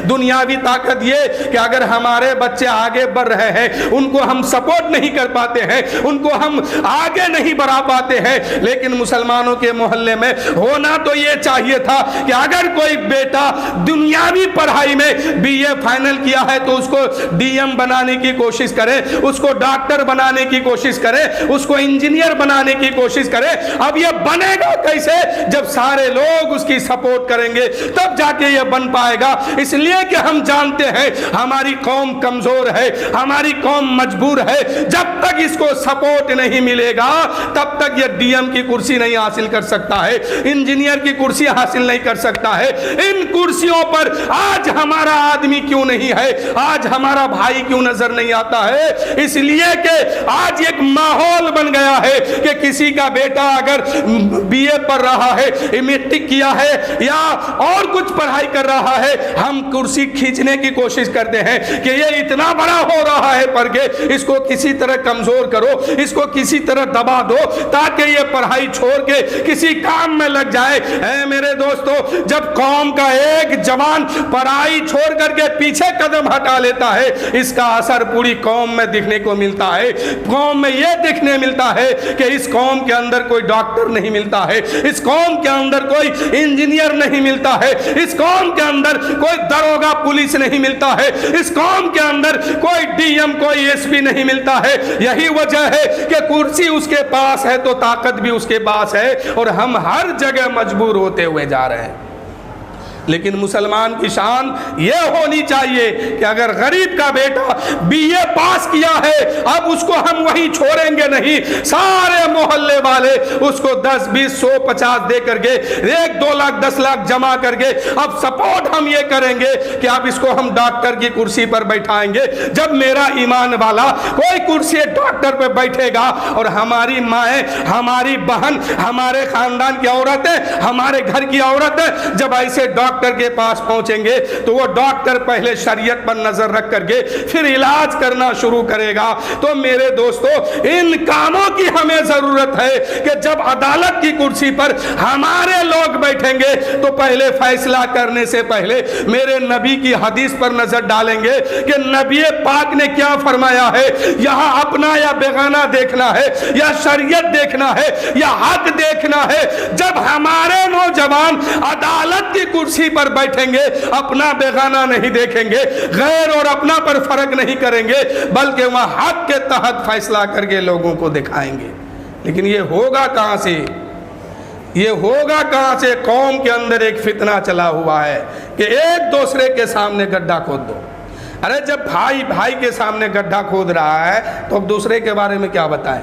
دنیاوی طاقت یہ کہ اگر ہمارے بچے آگے بڑھ رہے ہیں ان کو ہم سپورٹ نہیں کر پاتے ہیں, ان کو ہم آگے نہیں بڑھا پاتے ہیں. لیکن مسلمانوں کے محلے میں ہونا تو یہ چاہیے تھا کہ اگر کوئی بیٹا دنیاوی پڑھائی میں بی اے فائنل کیا ہے تو اس کو ڈی ایم بنانے کی کوشش کرے, اس کو ڈاکٹر بنانے کی کوشش کرے, اس کو انجینئر بنانے کی کوشش کرے. اب یہ بنے گا کیسے؟ جب سارے لوگ اس کی سپورٹ کریں گے تب جا کے یہ بن پائے گا. اس لیے کہ ہم جانتے ہیں ہماری قوم کمزور ہے, ہماری قوم مجبور ہے. جب تک اس کو سپورٹ نہیں ملے گا تب تک یہ ڈی ایم کی کرسی نہیں حاصل کر سکتا ہے, انجینئر کی کرسی حاصل نہیں کر سکتا ہے. ان کرسیوں پر آج ہمارا آدمی کیوں نہیں ہے, آج ہمارا بھائی کیوں نظر نہیں آتا ہے؟ اس لیے کہ آج ایک ماحول بن گیا ہے کہ کسی کا بیٹا اگر بی اے پڑھ رہا ہے, میٹرک کیا ہے یا اور کچھ پڑھائی کر رہا ہے, ہم کرسی کھینچنے کی کوشش کرتے ہیں کہ یہ اتنا بڑا ہو رہا ہے پڑھ کے, اس کو کسی طرح کمزور کرو, اس کو کسی طرح دبا دو تاکہ یہ پڑھائی چھوڑ کے کسی کام میں لگ جائے. اے میرے دوستو, جب قوم کا ایک جوان پڑھائی چھوڑ کر کے پیچھے قدم ہٹا لیتا ہے اس کا اثر پوری قوم میں دیکھنے کو ملتا ہے. قوم میں یہ دیکھنے ملتا ہے کہ اس قوم کے اندر کوئی ڈاکٹر نہیں ملتا ہے, اس قوم کے اندر کوئی انجینئر نہیں ملتا ہے, اس قوم کے اندر کوئی دروگا پولیس نہیں ملتا ہے, اس قوم کے اندر کوئی ڈی ایم کوئی ایس پی نہیں ملتا ہے. یہی وجہ ہے کہ کرسی اس کے پاس ہے تو طاقت بھی اس کے پاس ہے اور ہم ہر جگہ مجبور ہوتے ہوئے جا رہے ہیں. لیکن مسلمان کی شان یہ ہونی چاہیے کہ اگر غریب کا بیٹا بی اے پاس کیا ہے اب اس کو ہم وہیں چھوڑیں گے نہیں. سارے محلے والے اس کو 10 20 100 50 دے کر کے 1 2 لاکھ 10 لاکھ جمع کر کے اب سپورٹ ہم یہ کریں گے کہ اب اس کو ہم ڈاکٹر کی کرسی پر بیٹھائیں گے. جب میرا ایمان والا کوئی کرسی ڈاکٹر پہ بیٹھے گا اور ہماری مائیں, ہماری بہن, ہمارے خاندان کی عورتیں, ہمارے گھر کی عورتیں جب ایسے ڈاکٹر کے پاس پہنچیں گے تو وہ ڈاکٹر پہلے شریعت پر نظر رکھ کر کے پھر علاج کرنا شروع کرے گا. تو میرے دوستو, ان کاموں کی ہمیں ضرورت ہے کہ جب عدالت کی کرسی پر ہمارے لوگ بیٹھیں گے تو پہلے فیصلہ کرنے سے پہلے میرے نبی کی حدیث پر نظر ڈالیں گے کہ نبی پاک نے کیا فرمایا ہے. یہاں اپنا یا بیگانہ دیکھنا ہے, یا شریعت دیکھنا ہے, یا حق دیکھنا ہے. جب ہمارے نوجوان عدالت کی کرسی پر بیٹھیں گے اپنا بیگانہ نہیں دیکھیں گے, غیر اور اپنا پر فرق نہیں کریں گے, بلکہ وہ حق کے تحت فیصلہ کر کے لوگوں کو دکھائیں گے. لیکن یہ ہوگا کہاں سے؟ یہ ہوگا کہاں سے؟ قوم کے اندر ایک فتنہ چلا ہوا ہے کہ ایک دوسرے کے سامنے گڈھا کھود دو. ارے جب بھائی بھائی کے سامنے گڈھا کھود رہا ہے تو اب دوسرے کے بارے میں کیا بتائیں؟